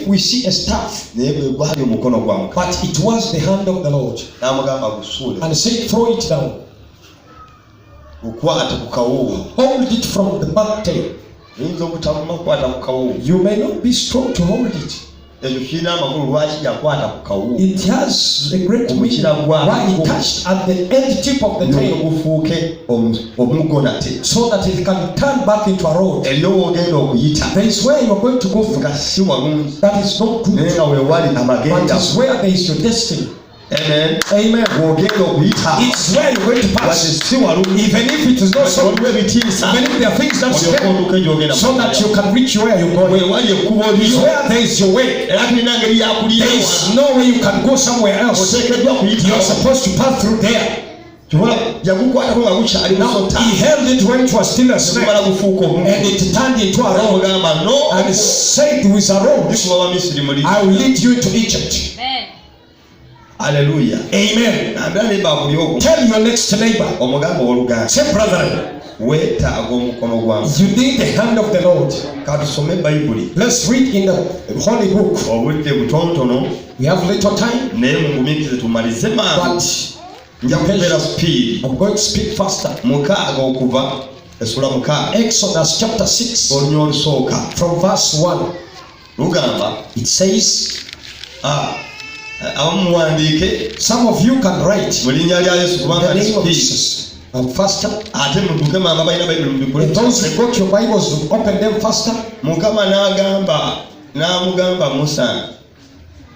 we see a staff, but it was the hand of the Lord. And say, throw it down. Hold it from the back tail. You may not be strong to hold it. It has a great meaning why it touched at the end tip of the tail, so that it can turn back into a rod. There is where you are going to go through. That is not good. But is where there is your destiny. Amen. Amen. It's where you're going to pass. Even if it is not so, even if there are things that step, so that you can reach where you're going. It's where there is your way. There is no way you can go somewhere else. You are supposed to pass through there. Now, he held it when it was still a snake, and it turned into a rod, and said with a rod, I will lead you into Egypt. Amen. Hallelujah. Amen. Tell your next neighbor, say, brethren, you need the hand of the Lord. Let's read in the Holy Book. We have little time, but I'm going to speak faster. Exodus chapter 6 from verse 1. It says, some of you can write the name of Jesus and faster. And those who got your Bibles will open them faster. Musa,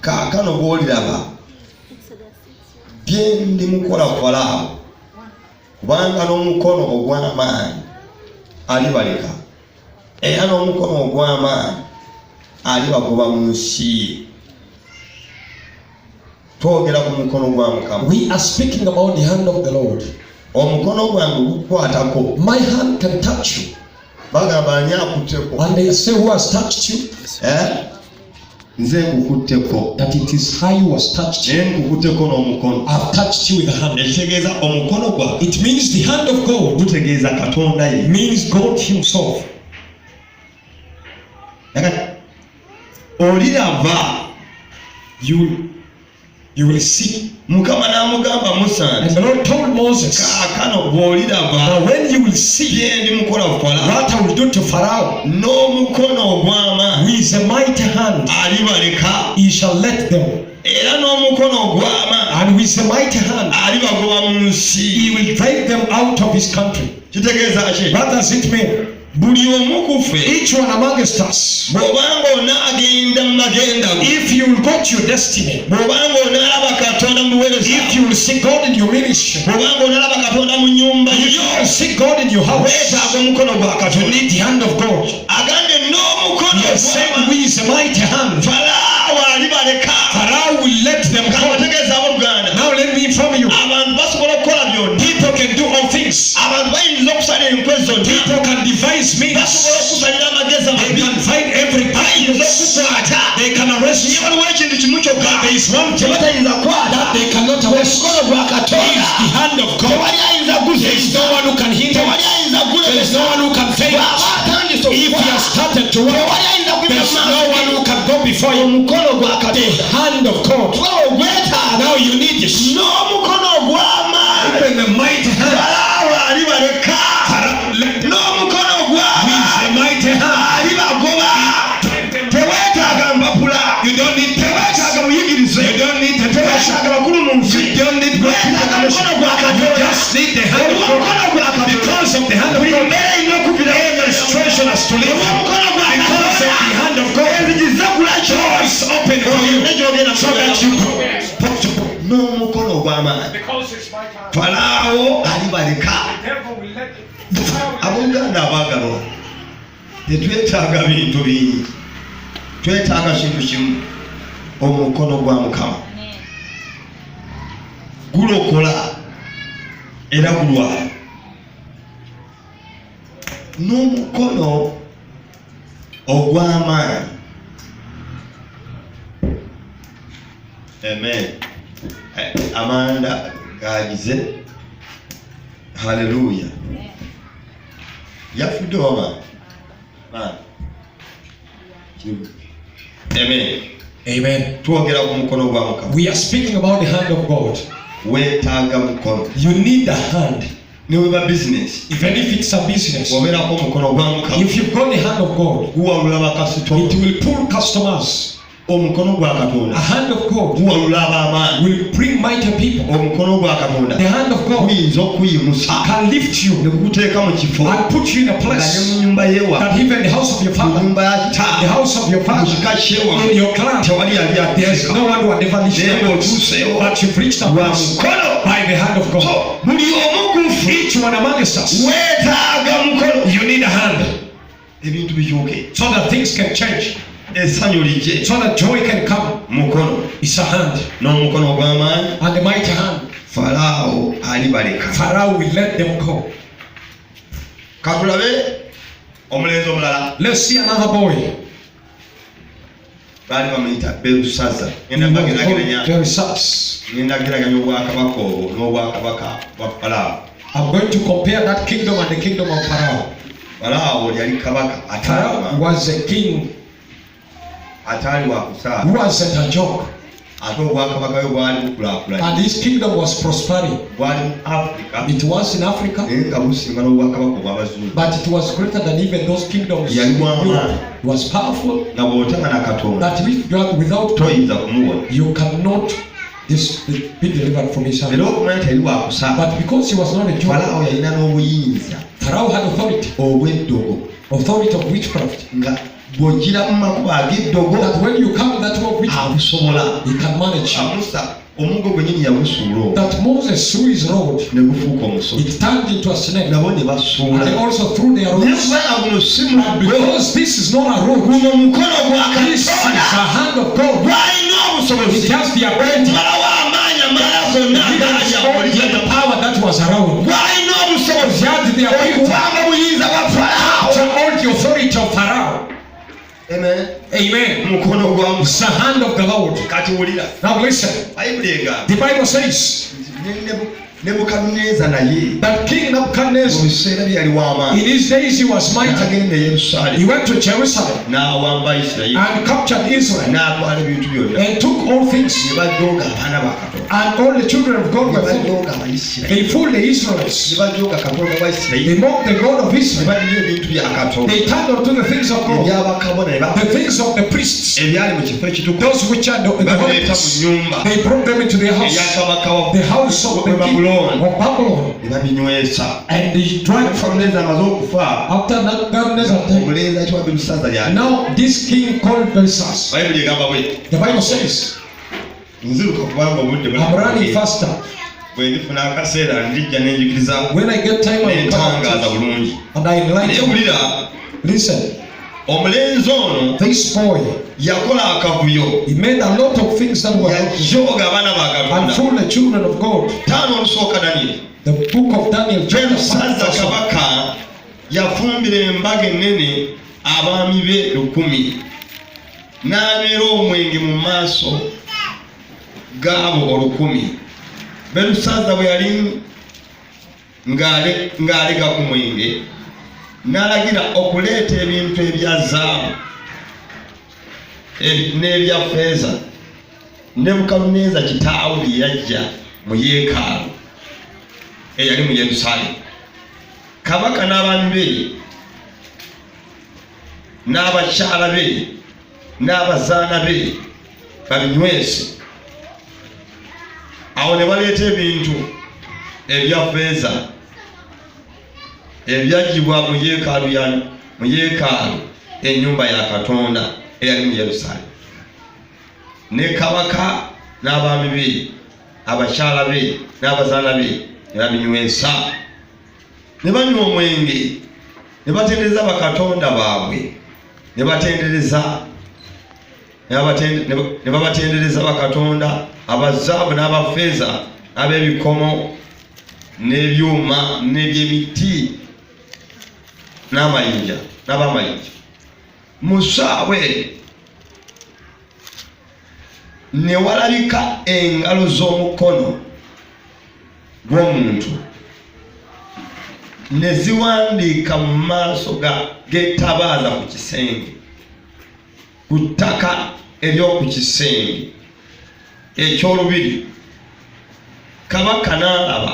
kakano bw'oliraba bye ndi mukola Falaawo, kubanga n'omukono ogw'amaanyi alibaleka, era n'omukono ogw'amaanyi alibagoba mu nsi. We are speaking about the hand of the Lord. My hand can touch you. And they say, who has touched you? That it is I who has touched you. I've touched you with the hand. It means the hand of God. It means God himself. You will see. And the Lord told Moses, now when you will see what I will do to Pharaoh with a mighty hand, he shall let them. And with a mighty hand, he will drive them out of his country. What does it mean? Each one amongst us, if you will go to your destiny, if you will see God in your ministry, if you will see God in your house, you need the hand of God. He is saying with a mighty hand, Pharaoh will let them go. Now let me inform you, people can do all things. People can devise means. They can find every place. They can arrest you. There is one thing that they cannot arrest. It is the hand of God. There is no one who can hinder. There is no one who can fail. If he has started to work, there is no one who can go before him. The hand of God. Now you need this. Even the mighty hand. You just need the hand of God. Because of the hand of God, illustration has to live. Because of the hand of God, doors open for you so that you because it's my time. Pharaoh alibaleka. Abonganda abagalo. Tetwetaaga bintu bingi. Twetaaga kintu kimu. Omukono gwa Mukama. Gulokola era gulwala. N'omukono ogw'amaanyi. Amen. Amanda gagize. Hallelujah. Yafudde wama. Man. Amen. Amen. We are speaking about the hand of God. You need the hand. Business. Even if it's a business, if you've got the hand of God, it will pull customers. A hand of God will bring mighty people. The hand of God can lift you and put you in a place that even the house of your father, the house of your father, in your clan, there's no one who will ever reach that place. But you've reached that place by the hand of God. Each one among us, you need a hand so that things can change. So that joy can come. It's a hand. And the mighty hand. Pharaoh will let them go. Let's see another boy. Belshazzar. I'm going to compare that kingdom and the kingdom of Pharaoh. Pharaoh was a king who wasn't a joke. And his kingdom was prospering. It was in Africa, but it was greater than even those kingdoms. It was powerful. That if you are without God, you cannot be delivered from his hand. But because he was not a Jew, Pharaoh had authority of witchcraft. That when you come in that way of witchcraft, he can manage you. That Moses threw his rod, it turned into a snake, and they also threw their rods. Because this is not a rod, this is a hand of God. It has the ability, the power that was around. It had the ability to hold the authority of Pharaoh. Amen. Amen. It's the hand of the Lord. Now listen. The Bible says that King Nebuchadnezzar, in his days he was mighty. He went to Jerusalem and captured Israel and took all things. And all the children of God were fooled. They fooled the Israelites. They mocked the God of Israel. They turned unto the things of God, the things of the priests, those which are the holy priests. They brought them into their house, the house of the king of Babylon. And they drank from them. After Nebuchadnezzar died, now this king called Belshazzar, the Bible says, I'm running faster. When I get time, I will come and I enlighten you. Listen. This boy, he made a lot of things that were and fooled the children of God. The book of Daniel, chapter 5. Gabo olukumi. Belshazzar bwe yali ng'alega ku mwenge n'alagira okuleeta ebintu ebya zaabu n'ebya ffeeza. Nebukadduneeza kitaawe bye yajja mu yeekaalu eyali mu Yerusaalemu. Kabaka n'abaami be n'abakyala be n'abazaana be babinywese. Awo ne baleeta ebintu ebya ffeeza ebyagibwa mu yeekaalu ennyumba ya Katonda eyali mu Yerusaalemu. Ne kabaka n'abaami be, abakyala be n'abazaana be ne babinywesa, ne banywa omwenge, ne batendereza bakatonda baabwe, ne babatendereza bakatonda abazaabu n'abafeeza n'ab'ebikomo n'ebyuma n'ebyemiti n'amayinja n'abamayinja. Musaawe ne walabika engalo z'omukono gw'omuntu ne ziwandiika mu maaso g'ettabaaza ku kisenge ku ttaka eby'oku kisenge eky'olubiri kabaka n'alaba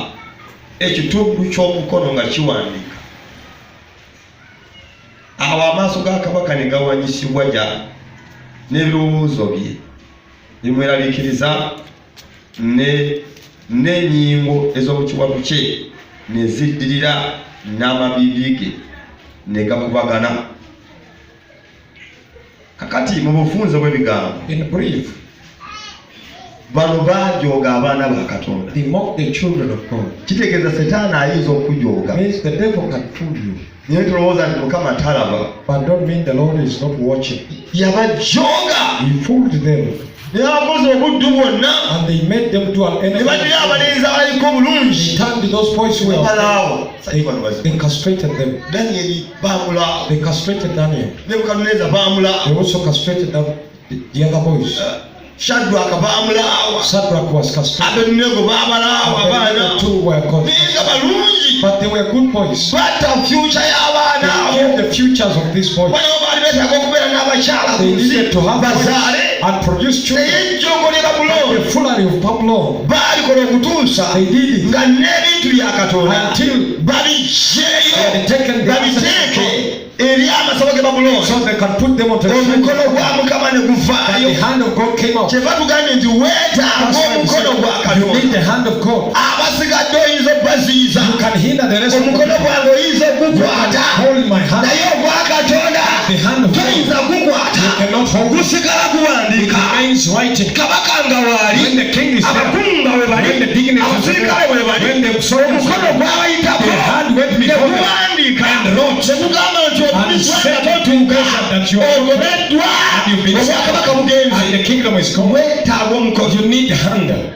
ekituggu ky'omukono nga kiwandiika. Awo amaaso ga kabaka ne gawanyisibwa gya n'ebirowoozo bye bimweraliikiriza n'ennyingo ez'omukiwabu kye ne ziddirira n'amabibi ge ne gakubagana. Kakati mu bufunze bw'ebigambo, in brief, bano baajooga abaana ba Katonda. they mock the children of God. Kitegeeza Setaani ayinza okujooga Means the devil can fool you, naye tolowooza nti Mukama talaba. but don't mean the Lord is not watching. Yabajooga He fooled them, ne bakoze obuddu bwonna and they made them do an ne enemy. badira abalenzi abaliko They bulungi turned those boys who were balaawo. they castrated them. Danyeri baamulaawo, They castrated Daniel. Nebukadduneeza They baamulaawo, also castrated the other boys. Shadraka baamulaawa, Shadrach was castrated. Abeduneego baabalaawa The abaana two were caught. naye nga balungi But they were good boys. batta future y'abaana They abo. gave the futures of these boys. Bano baali beetaaga okubeera n'abakyala ku They nsi needed to have boys bazaale, and produce children. naye ejjongo lye Babuloni The foolery of Babylon, baalikola okutuusa they did it nga n'ebintu bya Katonda until babigyeyo they had taken the babiteeke eri amasabo ge Babuloni. so they can put them on the Omukono gwa Mukama ne But guvaayo. the hand of God came out. Kye batugambye nti weetaaga That's why we omukono gwa said, you need Katonda. the hand of God. Abasigadde oyinza obbaziyiza, You can hinder the rest of the omukono people. gwange oyinza You ogukwata, can hold my hand. naye ogwa Katonda The hand of God, toyinza gukwata, you cannot hold it. gusigala It guwandiika. remains writing. Kabaka nga waali, When the king is there, abakungu nga we bali, when the dignitaries are abasirikale we there, bali, when the soldiers omukono are there, gwabayitako the hand went ne before them guwandiika and wrote ne gugamba nti and obuliswa said nga to totuuka measure that you are ogobeddwa and you've been obwakabaka and bugenzi. the kingdom is come. Weetaaga omukono. You need the hand.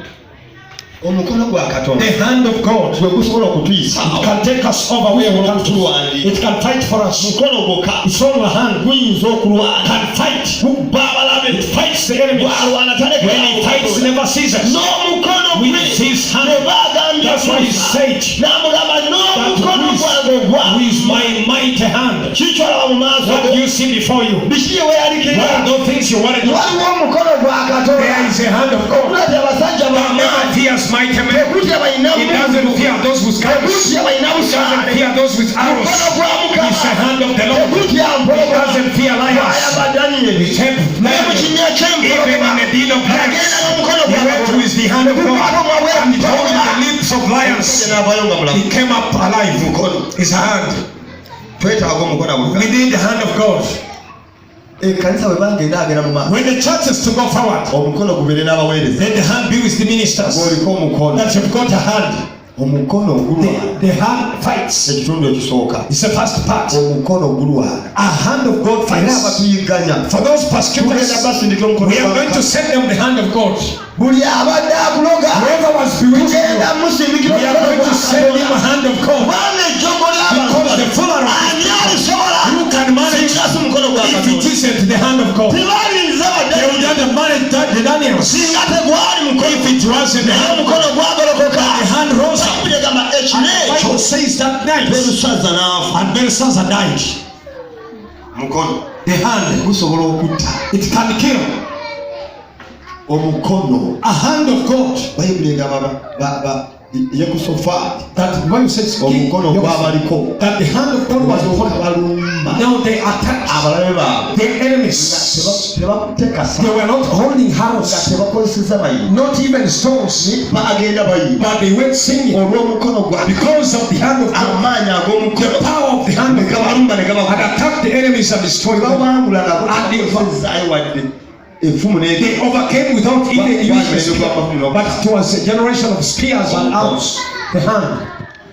Omukono gwa Katonda The hand of God. gwe gusobola okutuyisa. It can take us over where we want to. It can fight for us. Mukono gwokka It's on your hand. guyinza okulwana, Can fight. gukubba abalabe, It fights the enemy. gwalwana talekera When he fights, he never ceases. n'omukono gwe With his hand. ne bagambye That's why he said n'amugamba n'omukono that gwange ogwa with my mighty hand. kikyolaba mu maaso What go do you see before you? biki bye What weyalikira. are those things you want to do? Waliwo omukono gwa Katonda. There is a hand of God. Okulabya abasajja Never bamaanyi, fears mighty men. tekutya balina He doesn't fear those with scars. tekutya balina He doesn't busaale. fear those with arrows. Mukono gwa It's the Mukama hand of the Lord. tekutya He mpologoma. doesn't fear lions. Bw'ayaba Danyeri He kept naye mu lions. kinnya Even ky'empologoma in the deed of agenda lions, n'omukono he gwa went Katonda. with the hand of God and he told him the lips of lions. n'avaayo nga mulamu. He came up alive. Mukono. His hand. Twetaaga omukono We gwa need the hand of God. ekkanisa bwe bangenda agenda mu maaso, When the church is to go forward, omukono gubeere n'abaweereza. let the hand be with the ministers. Ng'oliko omukono, That you've got a hand. omukono ogulwana. The hand fights. Ekitundu ekisooka, It's the first part. omukono ogulwana. A hand of God Era fights. abatuyigganya For those tugenda persecutors, basindika omukono we are gwa going to Mukama. send them the hand of God. Buli abadde akuloga Whoever was bewitched you, tugenda musindikira we are omukono going gwa to send him a Katonda. hand of God. Kubanga ejjogo Because the ly'abantu fuller of ani alisobola who can manage singa si mukono gwa if it Katonda. isn't the hand of God. Tebaalinza They would badde not have managed the Daniels singa tegwali mukono. if it wasn't the Naye hand of omukono God. gwagolokoka. The hand rose up. Bayibuli egamba The ekiro Bible ekyo says that night, Berusaza n'afa. and Belshazzar died. Mukono The hand, gusobola okutta. it can kill. Omukono A hand of God. Bayibuli egamba Yekosafaati That the Bible says omukono gwabaliko that the hand of God was upon him. balumba Now they attacked abalabe baabwe their enemies. tebakutekasa They were not holding nga arrows, tebakozeseza mayini not even stones, bagenda bayimba but they went singing olw'omukono gwa because of the hand of God. amaanyi The ag'omukono power of the hand ne of God gabalumba ne had gabakuba attacked the enemies and destroyed them. bawangula nabo And they- tebakozesezaayo wadde effumu They n'ege overcame without even using a But spear, but it was a generation of spears and arrows. The hand.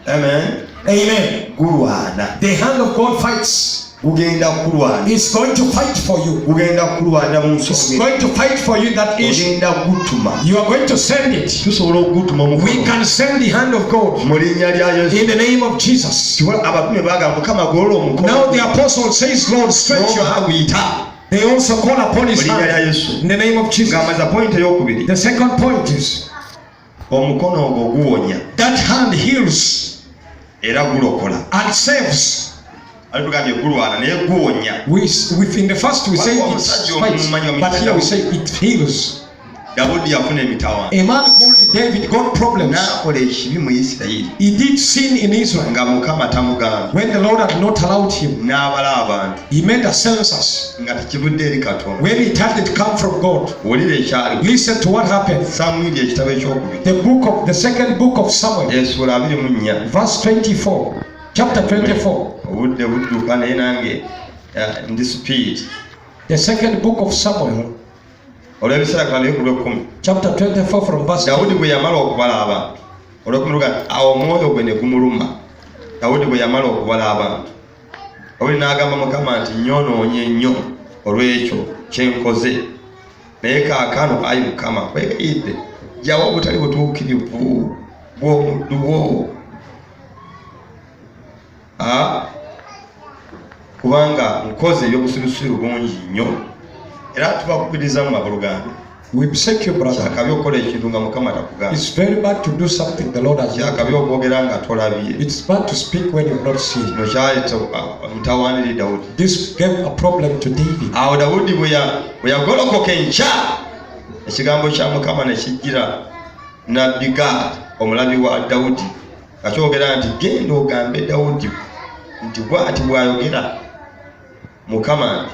amen Amen. gulwana The hand of God fights. gugenda kulwana It's going to fight for you. gugenda kulwana mu It's nsonga going to fight for you that issue. ogenda gutuma You are going to send it. tusobola okugutuma We omukono can send the hand of God mu linnya lya yesu in the name of Jesus. abatume bagamba mukama golola omukono Now the apostle says, Lord, stretch your hand. aguyita They also call upon mu his linnya lya hand yesu in the name of Jesus. ng'amaza point ey'okubiri The second point is omukono ogwo guwonya that hand heals era gulokola and saves. Alitugamye kulwana naye guwonya. Within the first we say it fights, but here we say it heals. Daudi yafuna emitawaana. A man called David got problems. N'akola ekibi mu Isirayiri. He did sin in Israel. Nga Mukama tamugamba. When the Lord had not allowed him, n'abala abantu. He made a census. Nga tekivudde eri Katonda. When it hadn't come from God. Wulira ekyali. Listen to what happened. Samwiri ekitabo ekyokubiri. The second book of Samuel. Essuula 24. Verse 24. Chapter 24. Obudde budduka naye nange ndi speed. The second book of Samuel. Chapter 24 from verse 2. Daudi bwe yamala okubala abantu. Olw'okumuruga awo omwoyo gwe ne gumuluma. Daudi bwe yamala okubala abantu. Daudi n'agamba Mukama nti nnyonoonye nnyo olw'ekyo kye nkoze. Naye kaakano ayi Mukama kwegayidde jjawo obutali butuukirivu bw'omuddu wo. Kubanga nkoze eby'obusirusiru bungi nnyo. Era tubakubiriza mu maboluganda. We beseech you, brother. It's very bad to do something the Lord has done. It's bad to speak when you've not seen. This gave a problem to David. Ekigambo kya Mukama ne kijjira nabbi Gaadi omulabi wa Dawudi akyogera nti genda ogambe Dawudi nti bw'ati bw'ayogera Mukama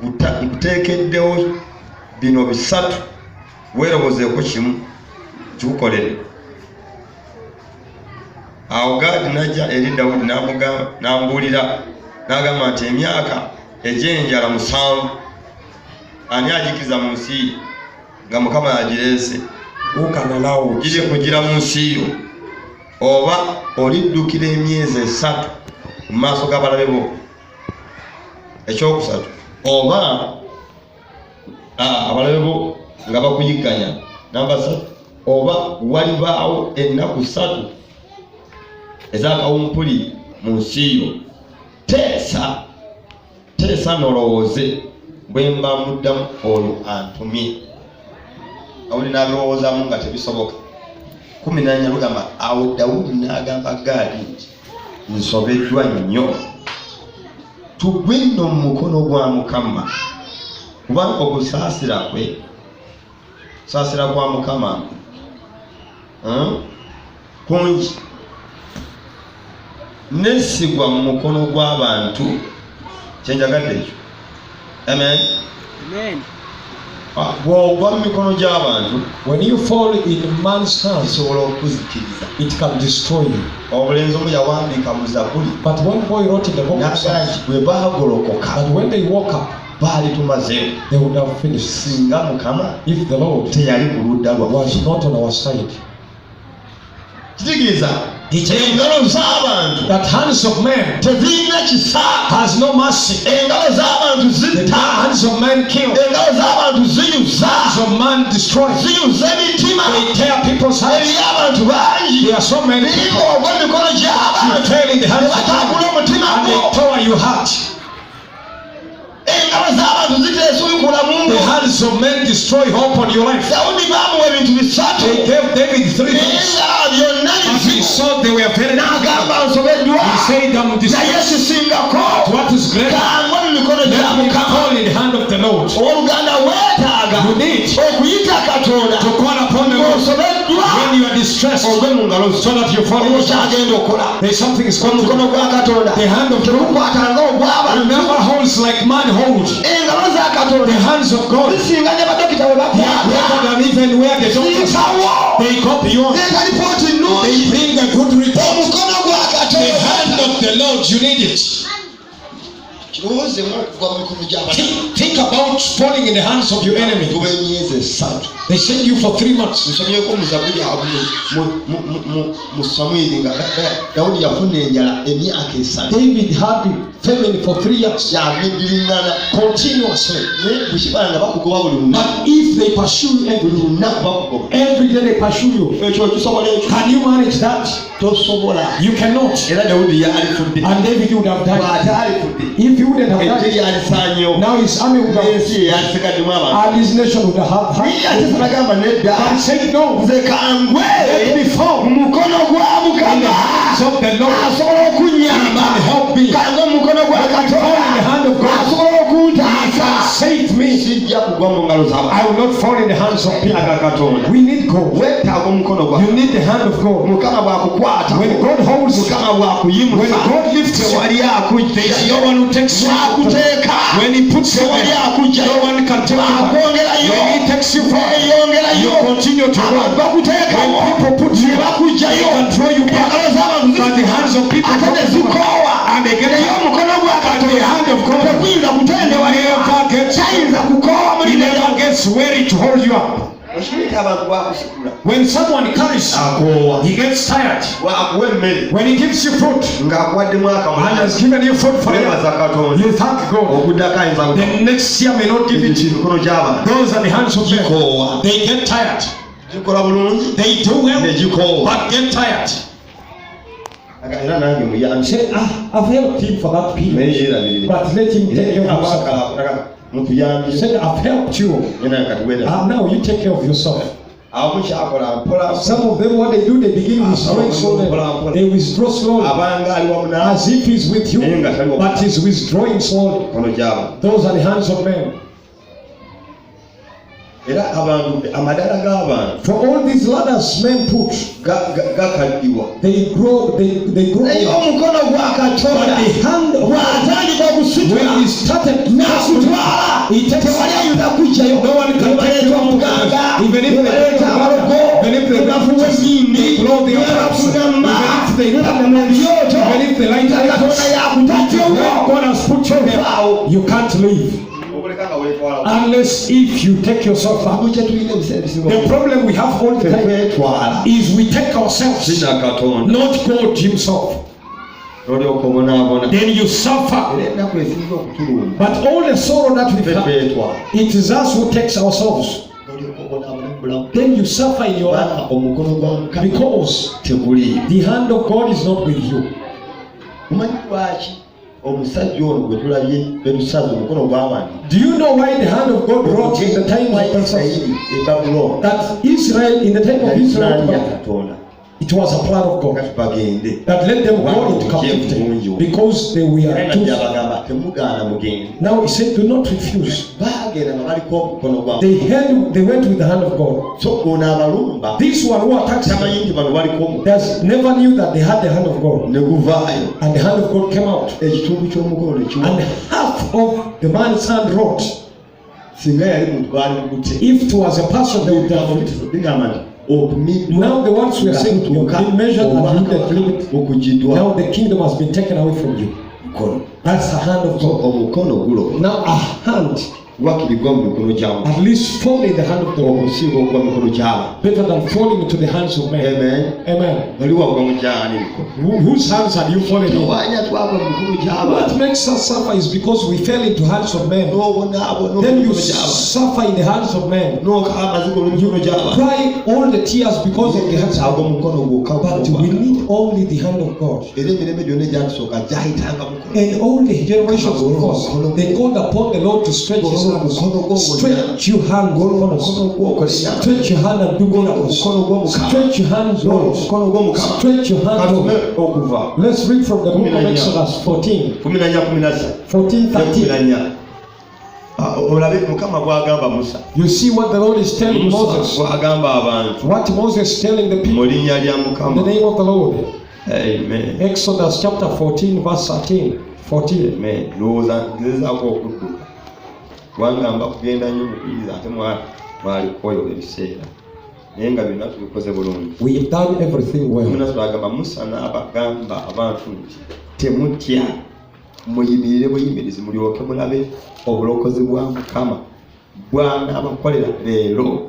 nkuteekeddewo bino bisatu weerobozeeko kimu kikukolere. Awo Gaadi n'ajja eri Dawudi n'ambuulira n'agamba nti emyaka egy'enjala 7 ani agikkiriza mu nsi nga Mukama yagireese giri kugira mu nsi yo, oba oliddukira emyezi 3 mu maaso g'abalabe bo. Ekyokusatu oba abalabe bo nga bakuyigganya. Namba 3 oba walibaawo ennaku 3 ez'akawumpuli mu nsi yo. Teesa nolowooze bwe mba muddamu oyo antumye. Dawudi n'abirowoozaamu nga tebisoboka. 14 lugamba awo Dawudi n'agamba Gaadi nti nsobeddwa nnyo. Tugwe nno mu mukono gwa Mukama kubanga okusaasira kwa Mukama kungi. Nesigwa mu mukono gw'abantu kyenjagadde ekyo. Amen. Bw'ogwa mu mikono gy'abantu, when you fall in man's hands, kisobola okuzikiriza. It can destroy you. Omulenzi omu yawandiika mu Zabuli. But one boy wrote in the book of Psalms, bwe baagolokoka, that when they woke up, baali tumazeewo. They would have finished. Singa Mukama if the Lord teyali ku ludda lwaffe, was not on our side. Kitegeeza engalo z'abantu, that hands of men tezirina kisa, has no mercy. Engalo z'abantu zitta, the hands of men kill. Engalo z'abantu ziyuza, hands of man destroy. Ziyuza emitima, they tear people's hearts. Eri abantu bangi, there are so many people ogw'emikono gy'abantu, you fail in the hands of men and they tore you heart. The hands of men destroy hope on your life. They gave David 3 things. As he saw they were very good. He said, I'm destroyed. What is greater? Let me call in the hand of the Lord. You need to call upon the Lord when you are distressed, so that you fall. There's something is called the hand of God. Remember holds like man holds. The hands of God, they are greater than even where the doctors are. They go beyond. They bring a good report. The hand of the Lord, you need it. Think about falling in the hands of your enemy. They send you for 3 months. David had famine for 3 years continuously. But if they pursue you every day they pursue you, can you manage that? You cannot. And David would have died. If he wouldn't have died, now his army would have, and his nation would have had. But he said no, let me fall in the hands of the Lord. He can help me. kango mukono gwa Katonda in the hand of God, asobola okuntaasa save me. sijja kugwa mu ngalo z'abantu. I will not fall in the hands of people. Katonda We need God. weetaaga omukono gwa You need the hand of God. Mukama bw'akukwata When God holds you, Mukama bw'akuyimusa when God lifts you, tewali akujja there is no one who takes you. bw'akuteeka When He puts you tewali there, akujja no one can take you back. bw'akwongerayo When He takes you back, yongerayo you continue to abantu run. bakuteekawo When people put you ne bakujjayo they can throw you back. engalo z'abantu But the hands of people ate ne zikoowa and they get naye omukono gwa the hand of God tekuyinza kutendewalira never gets kyayinza kukoowa He muri never gets weary to hold you up. okimanyi abantu bwakusikula When someone carries you, akoowa he gets tired. bwakuwa emmere When he gives you food ng'akuwaddemu and akamala has given you food for weebaza you, Katonda you thank God. okuddako ayinza The next year may not give it to you. emikono gy'abantu Those are the hands of men. gikoowa They get tired. gikola bulungi They do well, ne gikoowa but get tired. era nange muyambi Say, I've helped him for that naye period, yeerabirire but let him take care of himself. mutuyambye Said, I've helped you. era katuwera Now you take care of yourself. abamu kyakola mpola Some of them, what they do, they begin withdrawing slowly. They withdraw slowly, abanga ali wamu nawe as if he's with you, but he's withdrawing slowly. mikono gy'abantu Those are the hands of men. era abantu amadala g'abantu For all these ladders men put, gakaddiwa they grow. naye omukono gwa But Katonda the hand of bw'atandika when okusitula he started n'akutwala he takes tewali ayinza kujjayo no one can take you nebaleeta out omuganga even if they nebaleeta abalogo even if they nebafuwa enzindi blow the traps, nebafugamba even if they nebyoto even if they light Katonda it yakutaddewo God has put you there, you can't leave okuleka nga weetwala unless if you take yourself out. kye tulina ebiseera ebisinga The problem we have all the time twetwala is we take ourselves, sina Katonda not God himself. nolyoka obonaabona Then you suffer. era ennaku esinza okutulumba But all the sorrow that we've had, twetwala it is us who takes ourselves. nolyoka obonaabona mu bulamu Then you suffer in your life kubanga omukono gwa Mukama because teguli the hand of God is not with you. mumanyi lwaki omusajja ono gwe tulabye betusaza omukono gw'abantu Do you know why the hand of God brought in the time of Isirayiri e Babuloni that Israel, in the time of Israel, ya Katonda it was a plan of God kati bagende that let them go into captivity because they era were nga too. gyabagamba temugaana mugende Now he said, do not refuse. baagenda nga baliko omukono gwa They went with the hand of God. so ono abalumba This one who attacked tamanyi him nti bano baliko omukono does never knew that they had the hand of God, ne guvaayo and the hand of God came out, ekitundu ky'omukono ne and kiwa half of the man's hand rot. singa yali muntu gwali mugute If it was a person, they would have it. bigamba nti okumidwa Now the ones we are saying you have been measured and you the limit. okugiddwa Now the kingdom has been taken away from you. mukono That's the hand of so God. omukono gulo Now a hand, gwakirigwa mu mikono gyamu at least fall in the hand of the Lord, okusinga okuba mu mikono gy'abantu better than falling into the hands of men. amen Amen. oli wagwa mu gyani mikono Whose hands are you falling in? tewanya twagwa mu mikono What gy'abantu makes us suffer is because we fell into hands of men. n'obonaabona Then you mikono gy'abantu suffer in the hands of men. n'okaba amazigo mu mikono gy'abantu Cry all the tears because of the hands of agwa men. mukono gwokka But we need only the hand of God. era emirembe gyonna egyatusooka gyayitanga mukono And all the generations before, they called upon the Lord to stretch his hands. Stretch your hand, stretch your hand and do miracles. Stretch your hands, Lord. Stretch your hands, Lord. okuva Let's read from the book of Exodus 14, 13. olabe mukama gwagamba musa You see what the Lord is telling Moses. gwagamba abantu What Moses is telling the people mu linnya lya in the mukama name of the Lord. amen Exodus chapter 14, verse 13. 14. amen lowooza ngezezaako okudduka wangamba kugenda nnyo mukuyiriza ate mwalikwoyo ebiseera naye nga byonna tubikoze bulungi We have done everything well. munasi bagamba musa n'abagamba abantu nti temutya muyimirire buyimirizi mulyoke mulabe obulokozi bwa mukama bw'anaabakolera leero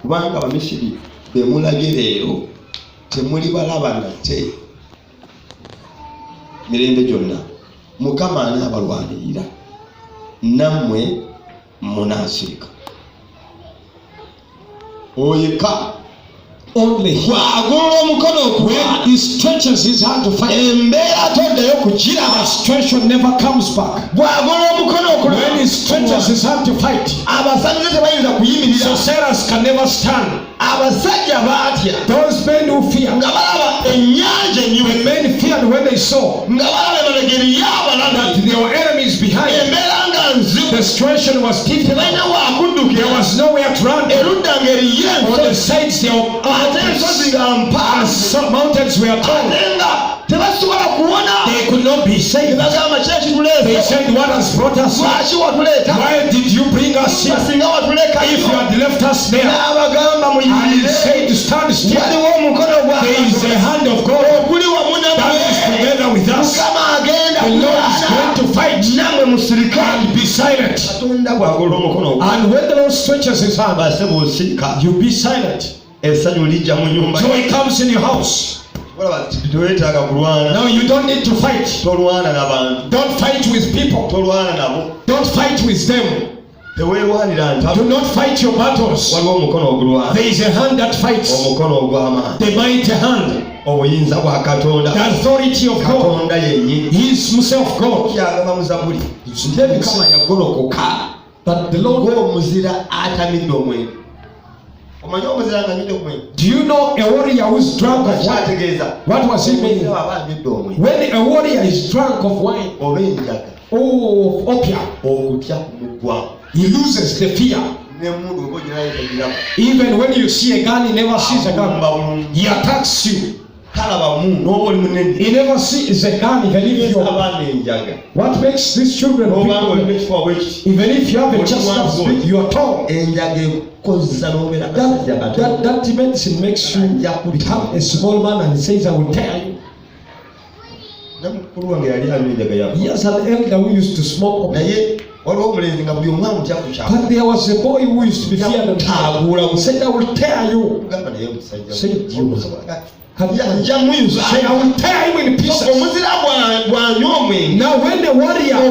kubanga abamisiri be mulabye leero temuli balaba nate mirembe gyonna mukama anaabalwanirira nammwe munaasirika oyeka Only he, bw'agolola omukono when he stretches his hand to fight, embeera toddayo kugiraba the stretch never comes back. bw'agolola omukono When When he stretches his hand to fight, abasajja tebayinza kuyimirira. so sailors can never stand. Abasajja baatya Those men who fear, nga balaba ennyanja the ennyume, men feared when they saw nga balaba emabegeri that y'abalabi, there were enemies behind. embeera nga nzibu, The situation was difficult. tebalina waakuddukira, There was nowhere to run. erudda ng'eriyo On the ensozi, sides there were ate ensozi nga mpanvu, some mountains were tall. ate nga tebasobola kuwona. They could not be saved. Bagamba ki ekituleese? They said, what has brought us? Lwaki watuleeta? Why did you bring us here? Singa watuleka If you had left us there, n'abagamba and he muyimirire, said, stand still, waliwo omukono gwa there is a hand of God oguli wamu that is nammwe. together with us. Mukama agenda The Lord is going kulwana to fight, nammwe musirike. and be silent. Katonda bw'agolola omukono gwe, And when the Lord stretches his hand, base bw'osirika, you be silent. essanyu lijja mu nnyumba. Joy comes in your house. Olaba, teweetaaga kulwana. Now you don't need to fight. Tolwana n'abantu, Don't fight with people. tolwana nabo, Don't fight with them. teweerwanira Do ntalo. not fight your battles. Waliwo omukono ogulwana, There is a hand that fights. omukono ogw'amaanyi, The mighty hand. obuyinza bwa Katonda. The authority of God. Katonda yennyini. He is himself God. Kyagamba mu Zabuli, nti Mukama yagolokoka That the Lord. ng'omuzira atamidde omwenge. Omanyi omuzira ng'anyidde omwenge? Do you know a warrior who's drunk of wine? Kyategeeza. What was he meaning? Omuzira aba anyidde omwenge. When a warrior is drunk of wine, Oba enjaga, oh, opium, okutya kumugwamu. he loses the fear. N'emmundu oba oginaayetagiramu. Even when you see a gun, he never sees a gun. Akumba bulungi. He attacks you. Talaba mu n'oba oli munene. He never sees a gun, even if you're. Abaana enjaga. What makes these children N'oba ng'olina big? ekifuba bw'ekiti. Even if you have a chest that's big, you are tall. Enjaga ekozesa n'obeera kasajja katono. That medicine makes you become a small man and says, I will tear you. Namukulu wange yali anywa enjaga ya. He has an elder who used to smoke opium. Naye waliwo omulenzi nga buli omwamu tya ku kyalo. But there was a boy who used to be feared and Taagula he said, I will tear you. Gamba naye omusajja. Say it, you. Nja muyuza. Say, I will tear him in pieces. Omuzira bw'anywa omwenge. Now when the warrior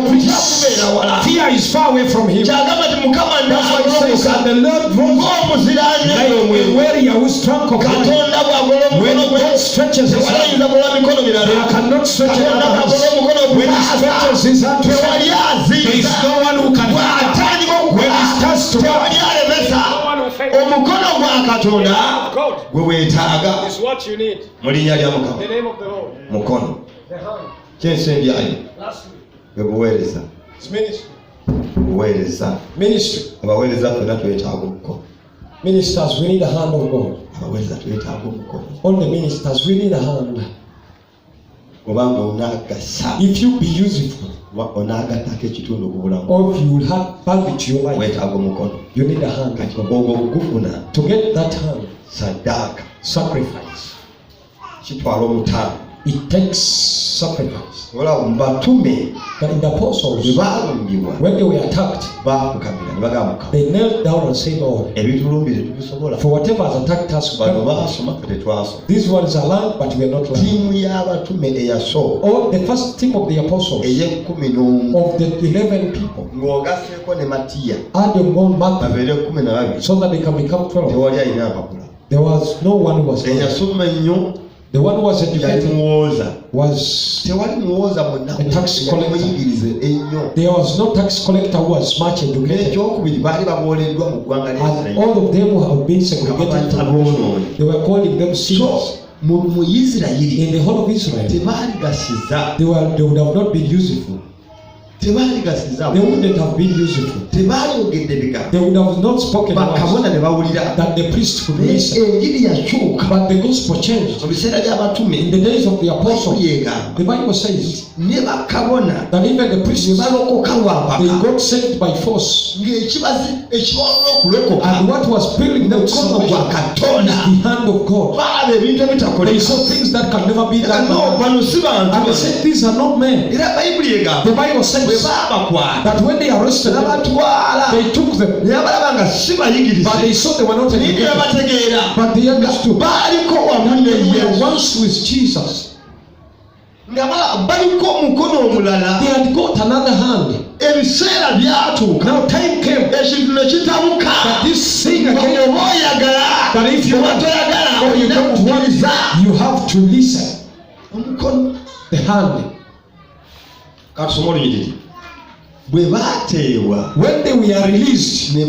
fear is far away from him. Kyagamba nti Mukama That's why he says, and the Lord rose ng'omuzira anywa like a omwenge. warrior who's drunk of wine. Katonda bw'agola When omukono gwe, God stretches his hand, tewalayinza kugola mikono they mirala. cannot stretch Katonda another bw'agola hand. omukono When he ogwo, stretches his hand to tewali fight, there is azinza. no one who can fight. Bw'atandika When he okukola, starts to tewali fight, alemesa. Omukono gwa Katonda gwe weetaaga is what you need. mu linnya lya Mukama. The name of the Lord. Mukono The hand. kyensembyayo Last week. bwe buweereza. It's ministry. Buweereza. Ministry. Abaweereza ffenna twetaaga omukono. Ministers, we need a hand of God. Abaweereza twetaaga omukono. On the ministers, we need a hand. Obanga onaagasa, If you be useful, onaagattako ekitundu ku bulamu, or if you will have value to your life, weetaaga omukono. you need a hand. Kati ogwo ogufuna To get that hand, saddaaka sacrifice. kitwala omutaano. It takes sacrifice. Olaba mu batume But in the bwe apostles, baalumbibwa when they were attacked, baafukamira ne bagamba Mukama, they knelt down and said, Lord, ebitulumbire tebisobola. for whatever has attacked us, we Bano cannot. baasoma ffe tetwasoma. These ones are learned, but we are not learned. Ttiimu y'abatume eyasooka Or the first team of the apostles, ey'ekkumi n'omu of the 11 people, ng'ogaseeko ne Matiya add them on back babeere 12, so that they can become 12. tewali alina amakula. There was no one who was learned. Eyasoma ennyo The one who was yali educated muwooza. was, Tewali muwooza mwonna A tax collector. muyigirize ennyo. there was no tax collector who was much educated. N'ekyokubiri baali babooleddwa mu ggwanga lya And Isirayiri. all of them who have been segregated from Aboonoonyi. they were calling them So sinners. mu Isirayiri In the whole of Israel, tebaaligasiza, they would have not been useful. tebaaligasiza, They wouldn't have been useful. tebaalyogedde bigambo. They would have not spoken words Bakabona ne bawulira. that the priest could Naye listen. enjiri yakyuka But the gospel changed. mu biseera by'abatume. In the days of the apostles, Yegamba the Bible says ne bakabona that even the ne priests, balokoka lwa they mpaka got saved by force. ekibawola okulokoka And what was building them to mukono gwa salvation Katonda. is the hand of God. Balaba ebintu They ebitakoleka. saw things that can never be done. No, bano si And they bantu. said, these are not men. Era Bayibuli egamba The Bible bwe says baabakwata that when they arrested them, n'abatwala they took them. naye balaba nga si bayigirize But they saw they were not naye educated. bategeera But they understood baaliko wamu that ne they were Yesu once with Jesus. nga baliko omukono omulala. They had got another hand. Ebiseera byatuuka Now time came ekintu ne kitabuka that this thing nga again, oba oyagala that if you oba want toyagala or you olina don't want, kukkiriza you have to listen. omukono. The hand. Katusome olunyiriri when they were released, they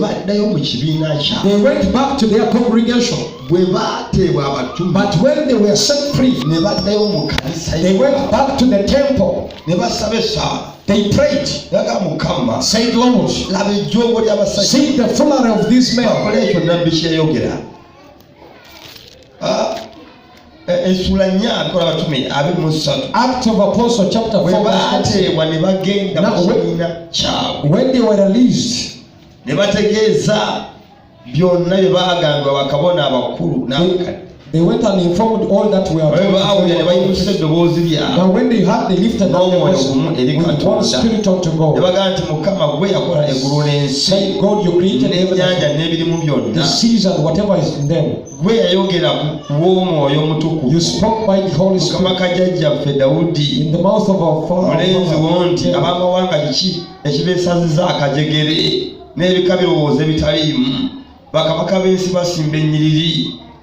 went back to their congregation. But when they were set free, they went back to the temple. They prayed, said, Lord, see the fuller of this man. Act of Apostle chapter 4. Now, when they were released, they went and informed all that were. Now when they had, they lifted up their voice with one spirit unto God. Say, God, you created heaven, the seas and whatever is in them. You spoke by the Holy Spirit in the mouth of our Father.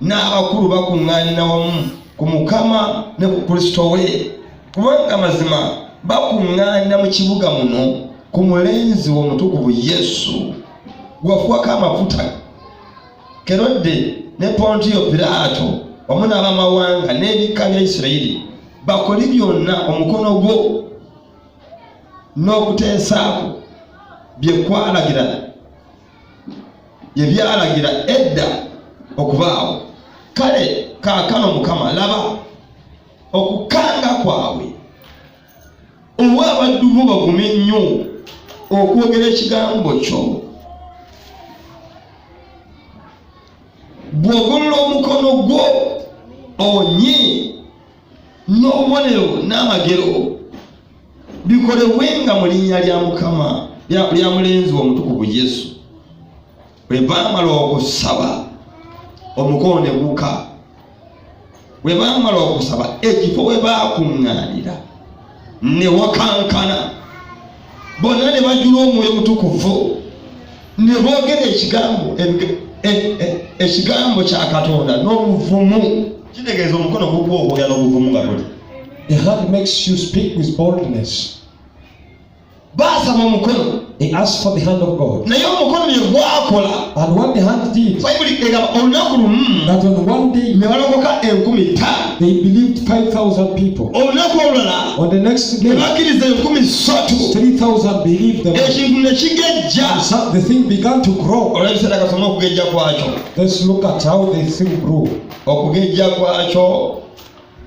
N'abakuru bakunganira wamu ku Mukama ne ku Kristo we, kubanga mazima bakunganira mu kibuga muno ku mulenzi w'omutukuvu Yesu gwafuwako amafuta. Kerode ne Pontiyo Pilato wamu n'abamawanga n'ebika bya Isirayiri bakoli byonna omukono gwo n'okuteesaako byalagira edda okubaawo. Kale kaakano Mukama laba okukanga kwawe owa abaddu bo bagume nnyo okwogera ekigambo kyo. Bw'ogolola omukono gwo onye n'obubonero n'amagero bikolewenga mu linnya lya Mukama lya mulenzi w'omutukuvu Yesu. Bwe baamala okusaba omukono ne guka, bwe baamala okusaba ekifo we baakuŋŋaanira ne wakankana, bonna ne bajula omwoyo mutukuvu ne boogera ekigambo kya Katonda n'obuvumu. Kitegeeza omukono gukuwa okwogera n'obuvumu nga tuli. The hand makes you speak with boldness. Basaba omukono. They asked for the hand of God. Naye omukono bye gwakola. And what the hand did, olunaku lumu that on one day ne balokoka 5,000. they believed 5,000 people. Olunaku olulala On the next day, ne bakkiriza 3,000. 3,000 believed them. Ekintu ne kigejja. So the thing began to grow. Olabisera kasoma okugejja kwakyo. Let's look at how the thing grew. Okugejja kwakyo,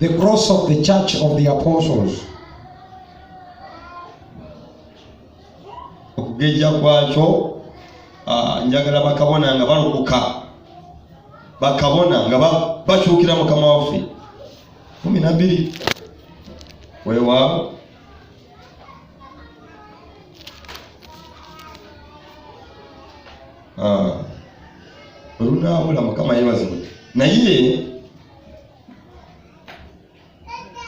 The cross of the church of the apostles. okugejja kwakyo, njagala bakabona nga balokoka, bakabona nga bakyukira Mukama waffe 12 weewaawo. Olunaabula Mukama yeebazibwe. Naye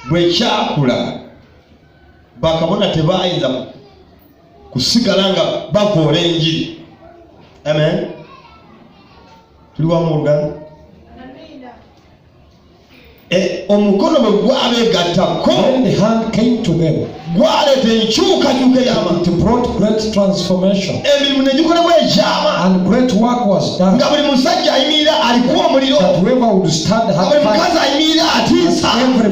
bwe kyakula bakabona tebaayinza kusigala nga bakoola enjiri. Amen. Tuli wamu oluganda. Omukono bwe gwabeegattako, When the hand came to them, gwaleeta enkyukakyuka ey'abantu. it brought great transformation. Emirimu ne gikolebwa ekyama And great work was done. nga buli musajja ayimirira alikuwa omuliro, That whoever would stand nga had buli fire. mukazi ayimirira atiisa, Every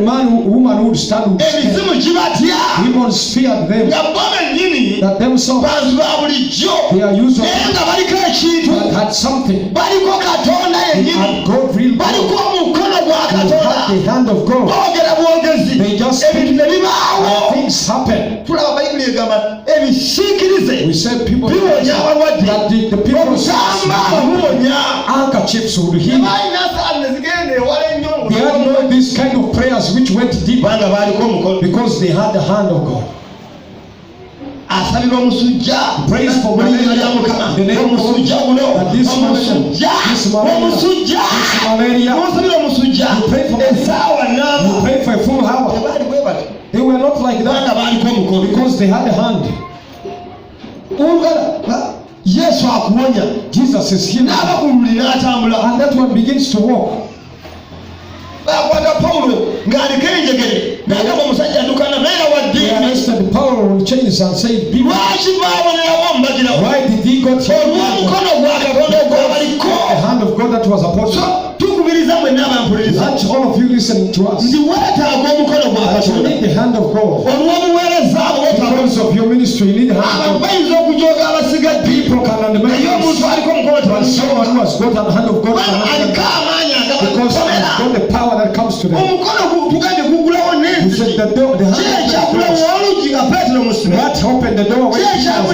woman would stand would stand. emizimu gibatya, Demons feared them. nga bo bennyini That themselves, bantu ba bulijjo, they are used naye of nga baliko ekintu, that had something. baliko Katonda They yennyini, had God real baliko power. omukono gwa They had Katonda. the hand of God. Boogera bwogezi, They just ebintu ne bibaawo. things happen. Tulaba Bayibuli egamba ebisiikirize We said people biwonya abalwadde, that the people obutambala buwonya. handkerchiefs would heal. Tebalina saani ne zigenda ewala ennyo ngo They had no this kind of prayers which went deep kubanga baaliko omukono. because they had the hand of God. Asabirwa omusujja, Praise for mu linnya lya malaria. Mukama. The name of Omusujja guno, that this omusujja, this malaria, omusujja, this malaria. n'osabira omusujja You pray for essaawa You n'aba. pray for a full hour. Tebaali bwe batyo They were not like kubanga that baaliko omukono. because they had a hand. Olugala, Yesu akuwonya, Jesus is healing. n'abakululi n'atambula. And that one begins to walk. bakwata Paulo ng'aliko enjegere n'agamba omusajja addukana naye wadde arrested Paul will change and say, lwaki baabonerawo mbagirawo why did he got olw'omukono gwa Katonda ogwabaliko the hand of God that was upon him? tukubiriza mwenna abampuliriza Let all of you listening to us. nti weetaaga omukono gwa You Katonda need the hand of God. olw'obuweereza abo Because of your ministry, you need the hand abantu of God. bayinza okujooga abasigadde People can undermine naye omuntu this. aliko omukono But someone who has got the hand of God kubanga aliko amaanyi because he's agabakolera got the power that comes to them. omukono tugende gugulawo He said n'enzigi the hand ki ekyagulawo olugi nga Peetero musibe that opened the door when ki Jesus ekyamu